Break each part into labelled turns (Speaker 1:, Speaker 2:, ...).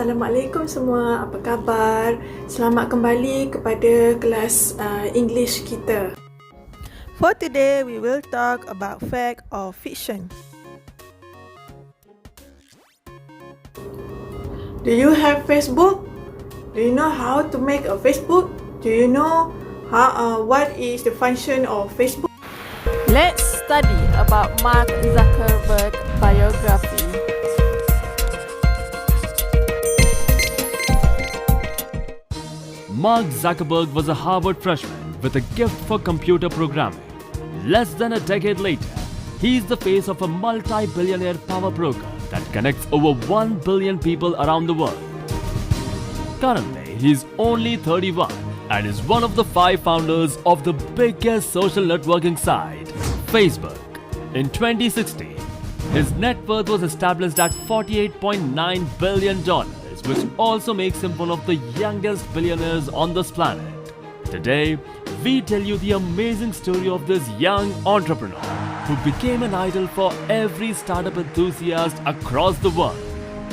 Speaker 1: Assalamualaikum semua, apa khabar? Selamat kembali kepada kelas English kita.
Speaker 2: For today, we will talk about fact or fiction.
Speaker 1: Do you have Facebook? Do you know how to make a Facebook? Do you know what is the function of Facebook?
Speaker 3: Let's study about Mark Zuckerberg biography.
Speaker 4: Mark Zuckerberg was a Harvard freshman with a gift for computer programming. Less than a decade later, he is the face of a multi-billionaire power broker that connects over 1 billion people around the world. Currently, he is only 31 and is one of the 5 founders of the biggest social networking site, Facebook. In 2016, his net worth was established at $48.9 billion, which also makes him one of the youngest billionaires on this planet. Today, we tell you the amazing story of this young entrepreneur who became an idol for every startup enthusiast across the world.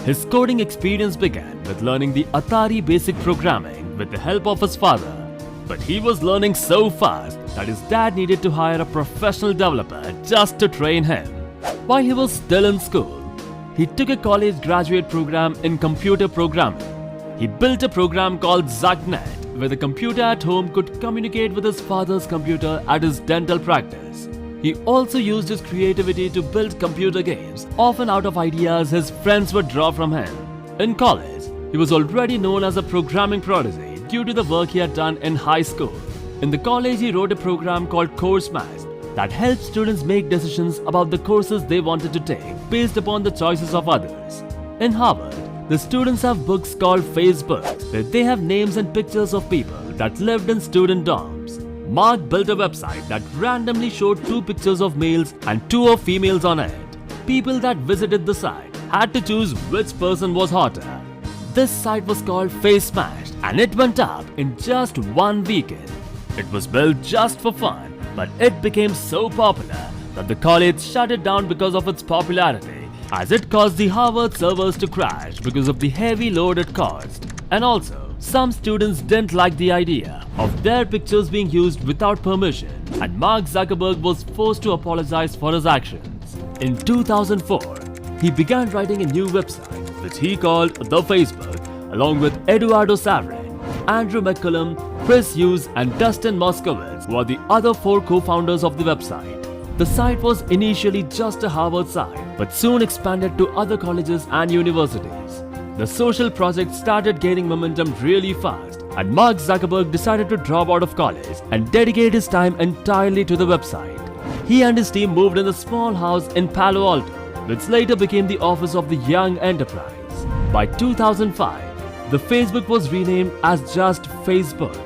Speaker 4: His coding experience began with learning the Atari basic programming with the help of his father. But he was learning so fast that his dad needed to hire a professional developer just to train him. While he was still in school, he took a college graduate program in computer programming. He built a program called ZuckNet, where the computer at home could communicate with his father's computer at his dental practice. He also used his creativity to build computer games, often out of ideas his friends would draw from him. In college, he was already known as a programming prodigy due to the work he had done in high school. In the college, he wrote a program called CourseMax that helped students make decisions about the courses they wanted to take based upon the choices of others. In Harvard, the students have books called Facebooks, where they have names and pictures of people that lived in student dorms. Mark built a website that randomly showed 2 pictures of males and 2 of females on it. People that visited the site had to choose which person was hotter. This site was called FaceSmash, and it went up in just 1 weekend. It was built just for fun, but it became so popular that the college shut it down because of its popularity, as it caused the Harvard servers to crash because of the heavy load it caused. And also, some students didn't like the idea of their pictures being used without permission, and Mark Zuckerberg was forced to apologize for his actions. In 2004, he began writing a new website, which he called The Facebook, along with Eduardo Saverin, Andrew McCullum, Chris Hughes and Dustin Moskowitz, who are the other 4 co-founders of the website. The site was initially just a Harvard site, but soon expanded to other colleges and universities. The social project started gaining momentum really fast, and Mark Zuckerberg decided to drop out of college and dedicate his time entirely to the website. He and his team moved in a small house in Palo Alto, which later became the office of the Young Enterprise. By 2005, the Facebook was renamed as just Facebook.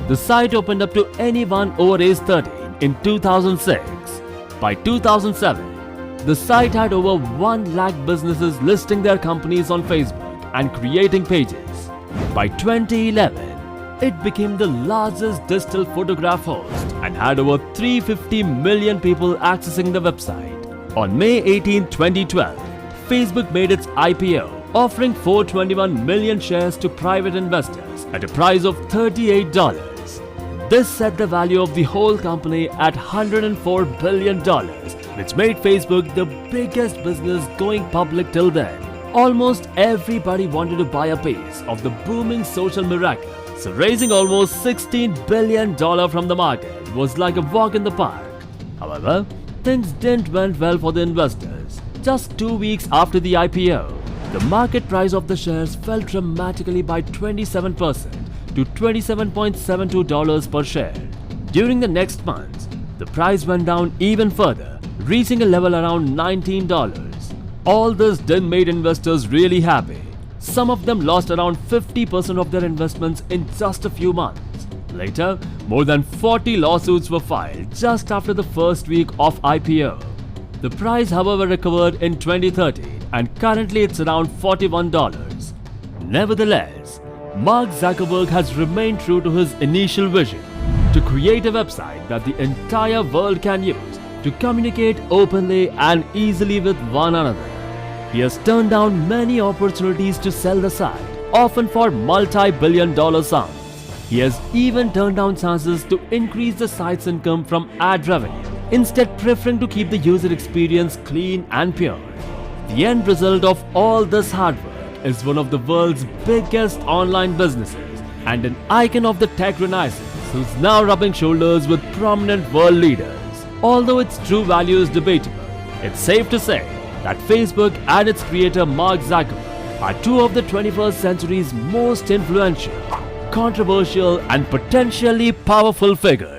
Speaker 4: The site opened up to anyone over age 13 in 2006. By 2007, the site had over 1 lakh businesses listing their companies on Facebook and creating pages. By 2011, it became the largest digital photograph host and had over 350 million people accessing the website. On May 18, 2012, Facebook made its IPO, offering 421 million shares to private investors at a price of $38. This set the value of the whole company at $104 billion, which made Facebook the biggest business going public till then. Almost everybody wanted to buy a piece of the booming social miracle, so raising almost $16 billion from the market was like a walk in the park. However, things didn't went well for the investors. Just 2 weeks after the IPO, the market price of the shares fell dramatically by 27% to $27.72 per share. During the next month, the price went down even further, reaching a level around $19. All this didn't make investors really happy. Some of them lost around 50% of their investments in just a few months. Later, more than 40 lawsuits were filed just after the first week of IPO. The price, however, recovered in 2013 and currently it's around $41. Nevertheless, Mark Zuckerberg has remained true to his initial vision to create a website that the entire world can use to communicate openly and easily with one another. He has turned down many opportunities to sell the site, often for multi-billion-dollar sums. He has even turned down chances to increase the site's income from ad revenue, instead preferring to keep the user experience clean and pure. The end result of all this hard work is one of the world's biggest online businesses and an icon of the tech renaissance who's now rubbing shoulders with prominent world leaders. Although its true value is debatable, it's safe to say that Facebook and its creator Mark Zuckerberg are two of the 21st century's most influential, controversial and potentially powerful figures.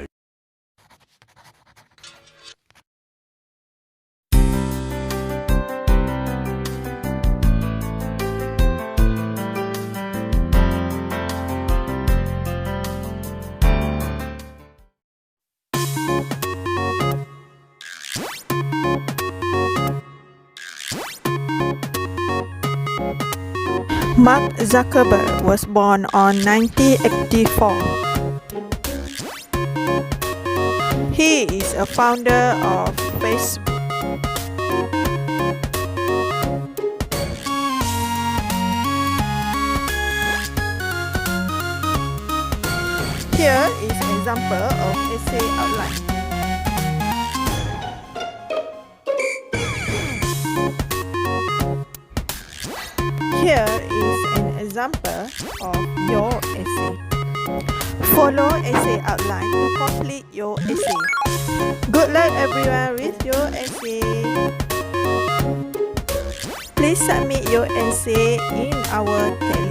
Speaker 2: Mark Zuckerberg was born on 1984. He is a founder of Facebook. Here is an example of essay outline. Here is an example of your essay. Follow essay outline to complete your essay. Good luck everyone with your essay. Please submit your essay in our Telegram